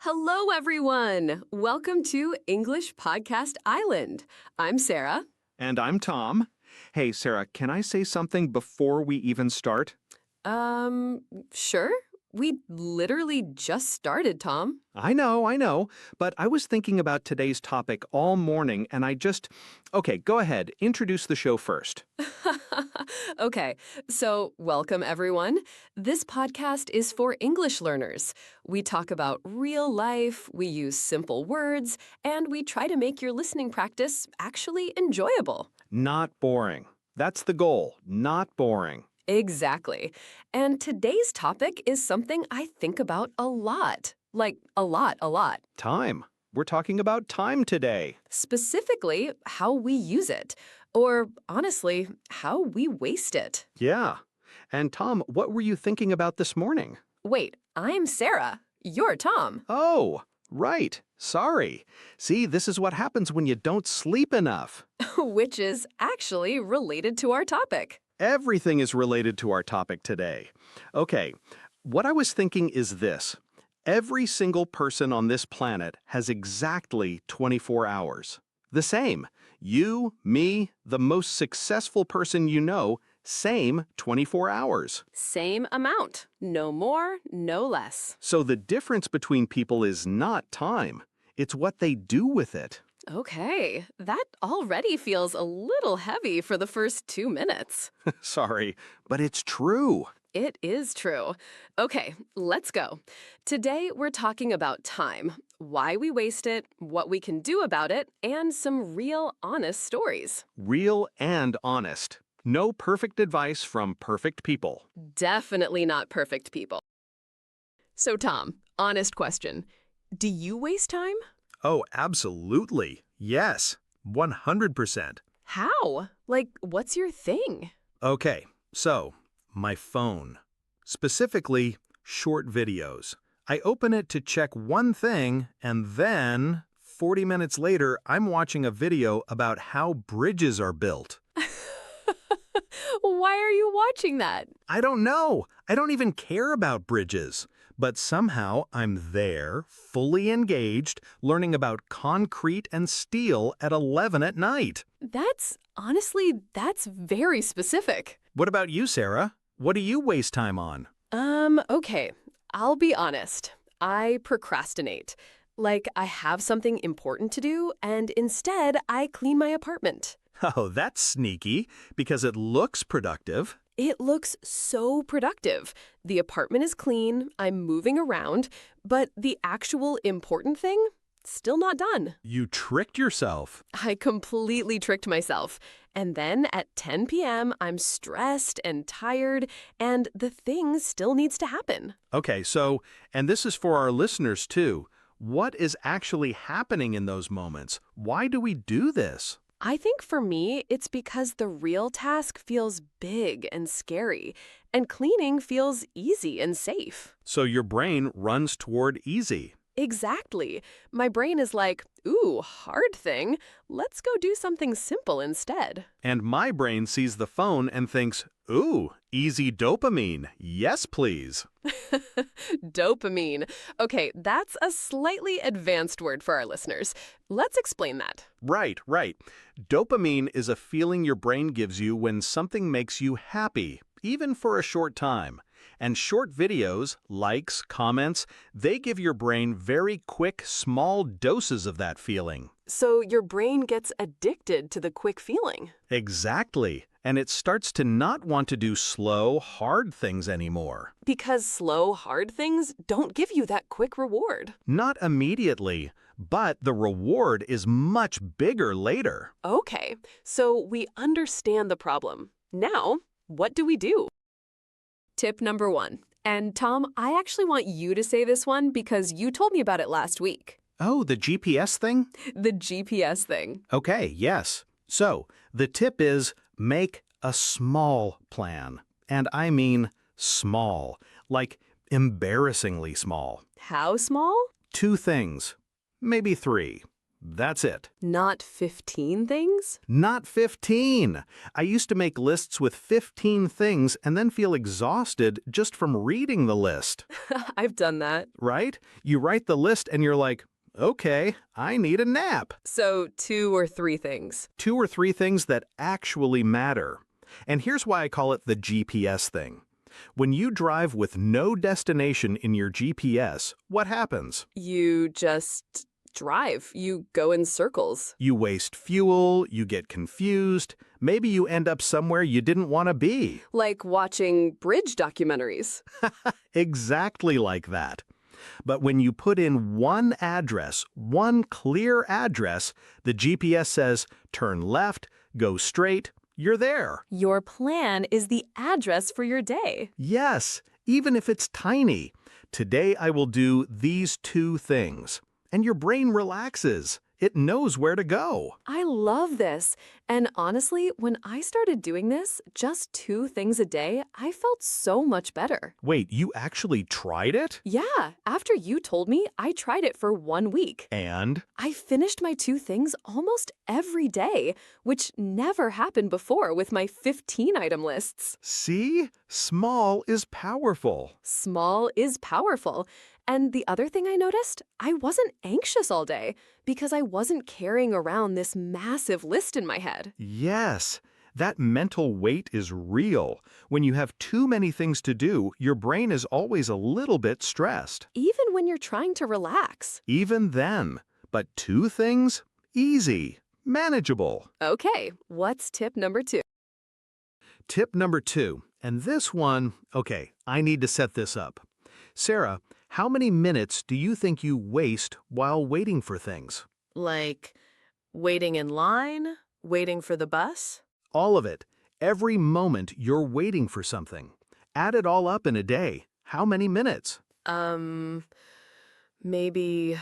Hello, everyone. Welcome to English Podcast Island. I'm Sarah. And I'm Tom. Hey, Sarah, can I say something before we even start? Sure. We literally just started, Tom. I know, but I was thinking about today's topic all morning and Okay, go ahead, introduce the show first. Okay, so welcome, everyone. This podcast is for English learners. We talk about real life, we use simple words, and we try to make your listening practice actually enjoyable. Not boring. That's the goal, not boring. Exactly. And today's topic is something I think about a lot. Like, a lot. Time. We're talking about time today. Specifically, how we use it. Or, honestly, how we waste it. Yeah. And Tom, what were you thinking about this morning? Wait, I'm Sarah. You're Tom. Oh, right. Sorry. See, this is what happens when you don't sleep enough. Which is actually related to our topic. Everything is related to our topic today. Okay, what I was thinking is this. Every single person on this planet has exactly 24 hours. The same. You, me, the most successful person you know, same 24 hours. Same amount. No more, no less. So the difference between people is not time. It's what they do with it. Okay, that already feels a little heavy for the first 2 minutes. Sorry, but it's true. It is true. Okay, let's go. Today, we're talking about time, why we waste it, what we can do about it, and some real honest stories. Real and honest. No perfect advice from perfect people. Definitely not perfect people. So, Tom, honest question. Do you waste time? Oh, absolutely. Yes, 100%. How? Like, what's your thing? Okay, so my phone. Specifically, short videos. I open it to check one thing, and then 40 minutes later, I'm watching a video about how bridges are built. Why are you watching that? I don't know. I don't even care about bridges. But somehow I'm there, fully engaged, learning about concrete and steel at 11 at night. That's very specific. What about you, Sarah? What do you waste time on? Okay. I'll be honest. I procrastinate. Like, I have something important to do, and instead I clean my apartment. Oh, that's sneaky, because it looks productive. It looks so productive. The apartment is clean, I'm moving around, but the actual important thing? Still not done. You tricked yourself. I completely tricked myself. And then at 10 p.m., I'm stressed and tired, and the thing still needs to happen. Okay, so, and this is for our listeners too. What is actually happening in those moments? Why do we do this? I think for me, it's because the real task feels big and scary, and cleaning feels easy and safe. So your brain runs toward easy. Exactly. My brain is like, ooh, hard thing. Let's go do something simple instead. And my brain sees the phone and thinks, ooh, easy dopamine. Yes, please. Dopamine. Okay, that's a slightly advanced word for our listeners. Let's explain that. Right. Dopamine is a feeling your brain gives you when something makes you happy, even for a short time. And short videos, likes, comments, they give your brain very quick, small doses of that feeling. So your brain gets addicted to the quick feeling. Exactly. And it starts to not want to do slow, hard things anymore. Because slow, hard things don't give you that quick reward. Not immediately, but the reward is much bigger later. Okay, so we understand the problem. Now, what do we do? Tip number 1. And Tom, I actually want you to say this one because you told me about it last week. Oh, the GPS thing? The GPS thing. Okay, yes. So, the tip is make a small plan. And I mean small, like embarrassingly small. How small? 2 things, maybe 3. That's it. Not 15 things? Not 15. I used to make lists with 15 things and then feel exhausted just from reading the list. I've done that. Right? You write the list and you're like, okay, I need a nap. So 2 or 3 things. 2 or 3 things that actually matter. And here's why I call it the GPS thing. When you drive with no destination in your GPS, what happens? You just drive. You go in circles. You waste fuel, you get confused, maybe you end up somewhere you didn't want to be. Like watching bridge documentaries. Exactly like that. But when you put in one address, one clear address, the GPS says, turn left, go straight, you're there. Your plan is the address for your day. Yes, even if it's tiny. Today I will do these 2 things. And your brain relaxes. It knows where to go. I love this. And honestly, when I started doing this, just 2 things a day, I felt so much better. Wait, you actually tried it? Yeah, after you told me, I tried it for 1 week. And? I finished my 2 things almost every day, which never happened before with my 15-item lists. See? Small is powerful. Small is powerful. And the other thing I noticed, I wasn't anxious all day because I wasn't carrying around this massive list in my head. Yes, that mental weight is real. When you have too many things to do, your brain is always a little bit stressed. Even when you're trying to relax. Even then. But 2 things? Easy. Manageable. Okay, what's tip number 2? Tip number 2, and this one, okay, I need to set this up. Sarah, how many minutes do you think you waste while waiting for things? Like waiting in line, waiting for the bus? All of it. Every moment you're waiting for something. Add it all up in a day. How many minutes? Maybe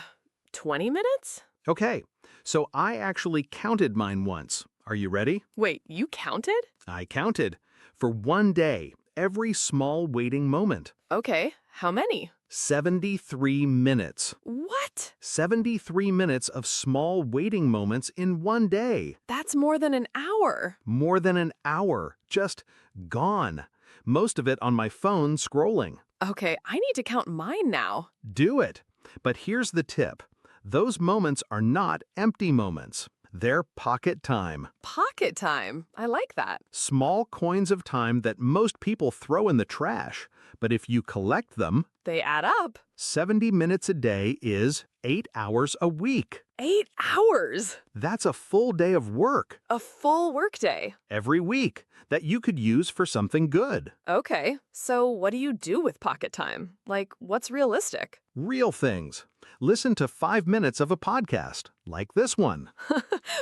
20 minutes? Okay, so I actually counted mine once. Are you ready? Wait, you counted? I counted. For 1 day, every small waiting moment. Okay, how many? 73 minutes. What? 73 minutes of small waiting moments in 1 day. That's more than an hour. More than an hour. Just gone. Most of it on my phone scrolling. Okay, I need to count mine now. Do it. But here's the tip. Those moments are not empty moments. They're pocket time. Pocket time. I like that. Small coins of time that most people throw in the trash. But if you collect them, They add up. 70 minutes a day is 8 hours a week. 8 hours. That's a full day of work A full workday. every week that you could use for something good. Okay, so what do you do with pocket time? Like, what's realistic? Real things. Listen to 5 minutes of a podcast, like this one.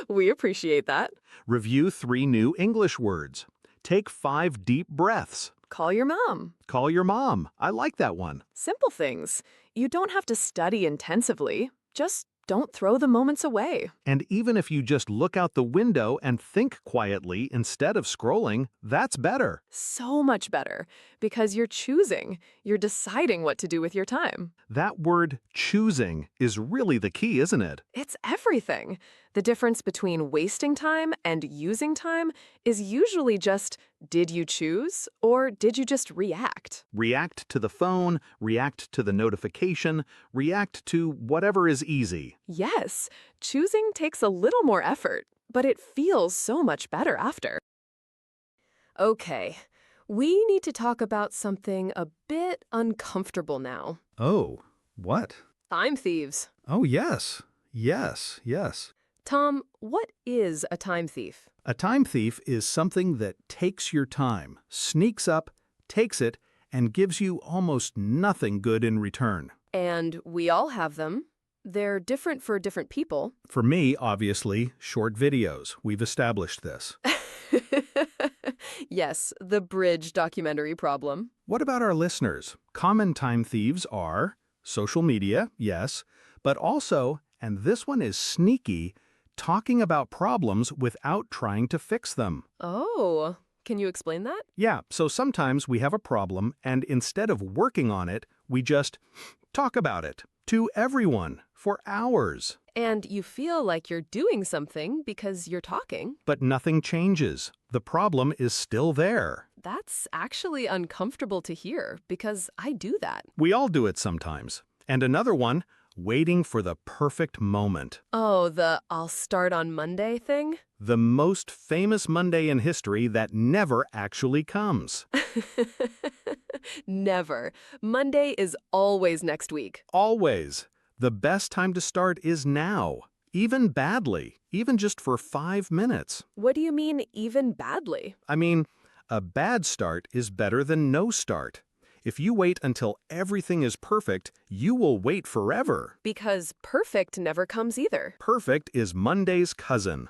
We appreciate that. Review 3 new English words. Take 5 deep breaths. Call your mom. Call your mom. I like that one. Simple things. You don't have to study intensively. Just don't throw the moments away. And even if you just look out the window and think quietly instead of scrolling, that's better. So much better, because you're choosing. You're deciding what to do with your time. That word choosing is really the key, isn't it? It's everything. The difference between wasting time and using time is usually just, did you choose or did you just react? React to the phone, react to the notification, react to whatever is easy. Yes, choosing takes a little more effort, but it feels so much better after. Okay, we need to talk about something a bit uncomfortable now. Oh, what? Time thieves. Oh, yes. Yes. Tom, what is a time thief? A time thief is something that takes your time, sneaks up, takes it, and gives you almost nothing good in return. And we all have them. They're different for different people. For me, obviously, short videos. We've established this. Yes, the bridge documentary problem. What about our listeners? Common time thieves are social media, yes, but also, and this one is sneaky, talking about problems without trying to fix them. Oh, can you explain that? Yeah, so sometimes we have a problem, and instead of working on it, we just talk about it. To everyone, for hours. And you feel like you're doing something because you're talking. But nothing changes. The problem is still there. That's actually uncomfortable to hear because I do that. We all do it sometimes. And another one, waiting for the perfect moment. Oh, the I'll start on Monday thing? The most famous Monday in history that never actually comes. Never. Monday is always next week. Always. The best time to start is now. Even badly. Even just for 5 minutes. What do you mean, even badly? I mean, a bad start is better than no start. If you wait until everything is perfect, you will wait forever. Because perfect never comes either. Perfect is Monday's cousin.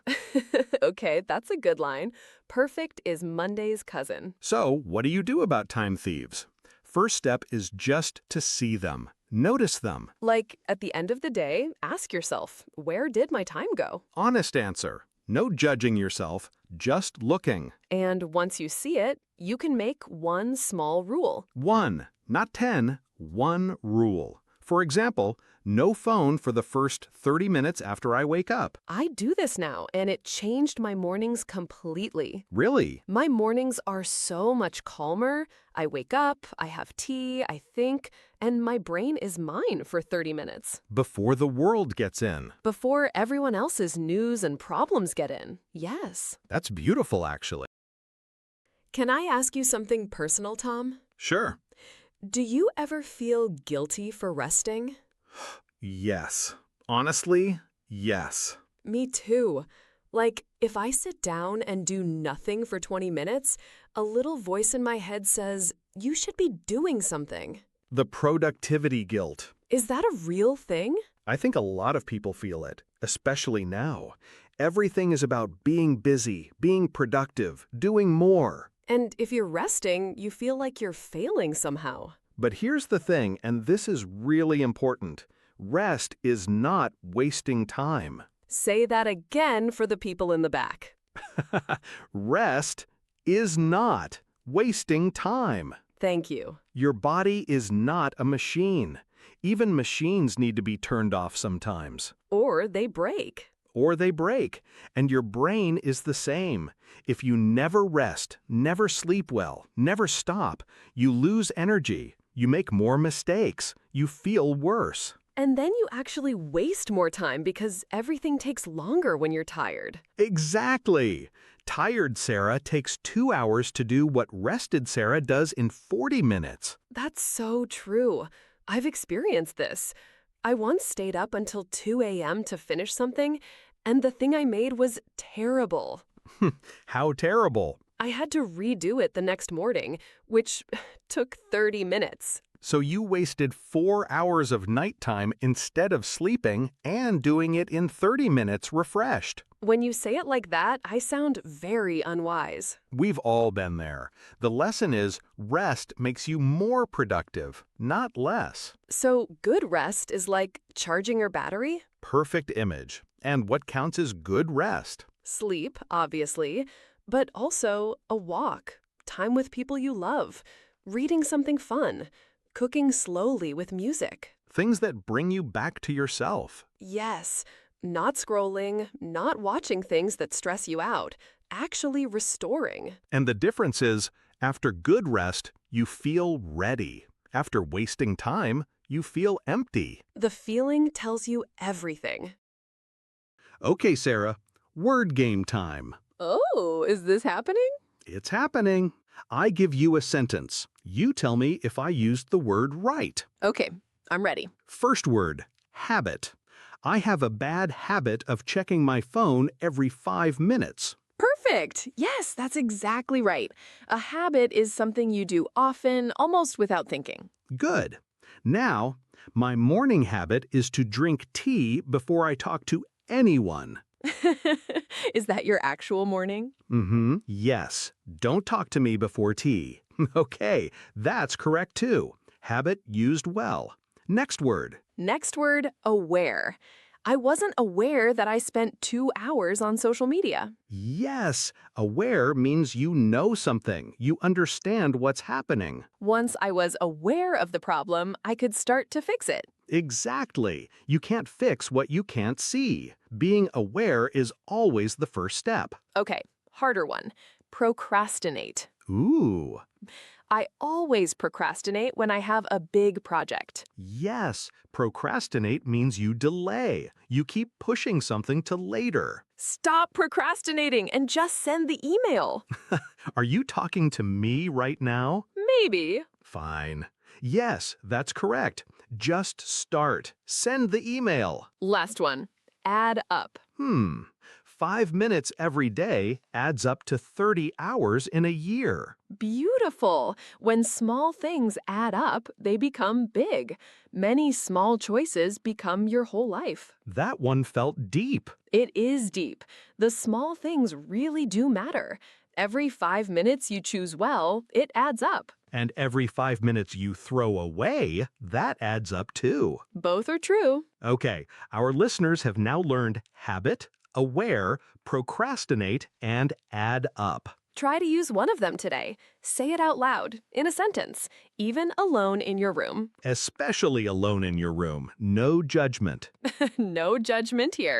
Okay, that's a good line. Perfect is Monday's cousin. So, what do you do about time thieves? First step is just to see them. Notice them. Like, at the end of the day, ask yourself, where did my time go? Honest answer. No judging yourself, just looking. And once you see it, you can make one small rule. 1, not 10, 1 rule. For example, no phone for the first 30 minutes after I wake up. I do this now, and it changed my mornings completely. Really? My mornings are so much calmer. I wake up, I have tea, I think, and my brain is mine for 30 minutes. Before the world gets in. Before everyone else's news and problems get in. Yes. That's beautiful, actually. Can I ask you something personal, Tom? Sure. Do you ever feel guilty for resting? Yes. Honestly, yes. Me too. Like, if I sit down and do nothing for 20 minutes, a little voice in my head says, you should be doing something. The productivity guilt. Is that a real thing? I think a lot of people feel it, especially now. Everything is about being busy, being productive, doing more. And if you're resting, you feel like you're failing somehow. But here's the thing, and this is really important. Rest is not wasting time. Say that again for the people in the back. Rest is not wasting time. Thank you. Your body is not a machine. Even machines need to be turned off sometimes. Or they break. Or they break. And your brain is the same. If you never rest, never sleep well, never stop, you lose energy. You make more mistakes. You feel worse. And then you actually waste more time because everything takes longer when you're tired. Exactly. Tired Sarah takes 2 hours to do what rested Sarah does in 40 minutes. That's so true. I've experienced this. I once stayed up until 2 a.m. to finish something, and the thing I made was terrible. How terrible. I had to redo it the next morning, which took 30 minutes. So you wasted 4 hours of nighttime instead of sleeping and doing it in 30 minutes refreshed. When you say it like that, I sound very unwise. We've all been there. The lesson is rest makes you more productive, not less. So good rest is like charging your battery? Perfect image. And what counts as good rest? Sleep, obviously, but also a walk, time with people you love, reading something fun, cooking slowly with music. Things that bring you back to yourself. Yes, not scrolling, not watching things that stress you out, actually restoring. And the difference is, after good rest, you feel ready. After wasting time, you feel empty. The feeling tells you everything. Okay, Sarah, word game time. Oh, is this happening? It's happening. I give you a sentence. You tell me if I used the word right. Okay, I'm ready. First word, habit. I have a bad habit of checking my phone every 5 minutes. Perfect. Yes, that's exactly right. A habit is something you do often, almost without thinking. Good. Now, my morning habit is to drink tea before I talk to anyone. Is that your actual morning? Yes. Don't talk to me before tea. Okay, that's correct too. Habit used well. Next word. Next word, aware. I wasn't aware that I spent 2 hours on social media. Yes, aware means you know something. You understand what's happening. Once I was aware of the problem, I could start to fix it. Exactly. You can't fix what you can't see. Being aware is always the first step. Okay, harder one. Procrastinate. Ooh. I always procrastinate when I have a big project. Yes, procrastinate means you delay. You keep pushing something to later. Stop procrastinating and just send the email. Are you talking to me right now? Maybe. Fine. Yes, that's correct. Just start. Send the email. Last one. Add up. 5 minutes every day adds up to 30 hours in a year. Beautiful. When small things add up, they become big. Many small choices become your whole life. That one felt deep. It is deep. The small things really do matter. Every 5 minutes you choose well, it adds up. And every 5 minutes you throw away, that adds up too. Both are true. Okay, our listeners have now learned habit, aware, procrastinate, and add up. Try to use one of them today. Say it out loud, in a sentence, even alone in your room. Especially alone in your room. No judgment. No judgment here.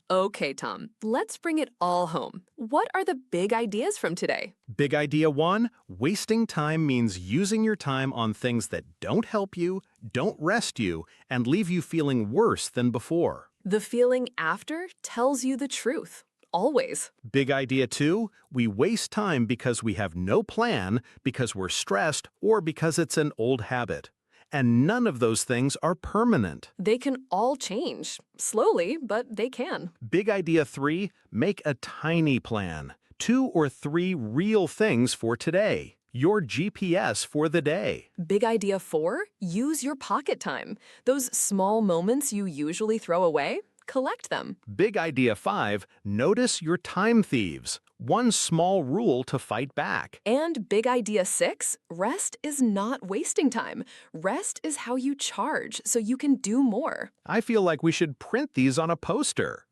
Okay, Tom, let's bring it all home. What are the big ideas from today? Big idea 1, wasting time means using your time on things that don't help you, don't rest you, and leave you feeling worse than before. The feeling after tells you the truth. Always. Big idea 2, we waste time because we have no plan, because we're stressed, or because it's an old habit. And none of those things are permanent. They can all change. Slowly, but they can. Big idea 3, make a tiny plan. 2 or 3 real things for today. Your GPS for the day. Big idea 4, use your pocket time. Those small moments you usually throw away, collect them. Big idea 5, notice your time thieves. One small rule to fight back. And big idea 6, rest is not wasting time. Rest is how you charge so you can do more. I feel like we should print these on a poster.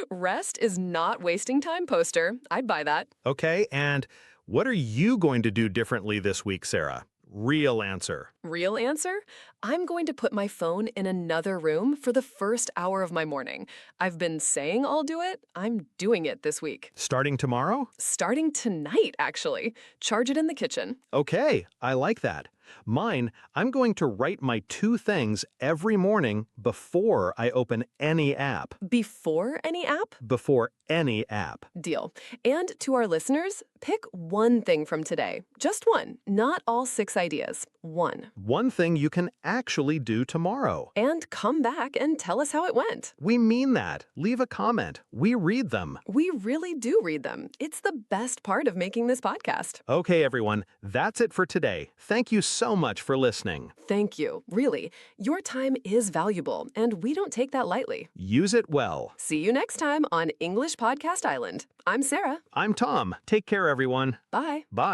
Rest is not wasting time poster. I'd buy that. Okay, and what are you going to do differently this week, Sarah? Real answer. Real answer? I'm going to put my phone in another room for the first hour of my morning. I've been saying I'll do it. I'm doing it this week. Starting tomorrow? Starting tonight, actually. Charge it in the kitchen. Okay, I like that. Mine, I'm going to write my 2 things every morning before I open any app. Before any app? Before any app. Deal. And to our listeners, pick one thing from today. Just one, not all 6 ideas. One. One thing you can actually do tomorrow. And come back and tell us how it went. We mean that. Leave a comment. We read them. We really do read them. It's the best part of making this podcast. Okay, everyone, that's it for today. Thank you so much for listening. Thank you. Really, your time is valuable, and we don't take that lightly. Use it well. See you next time on English Podcast Island. I'm Sarah. I'm Tom. Take care, everyone. Bye. Bye.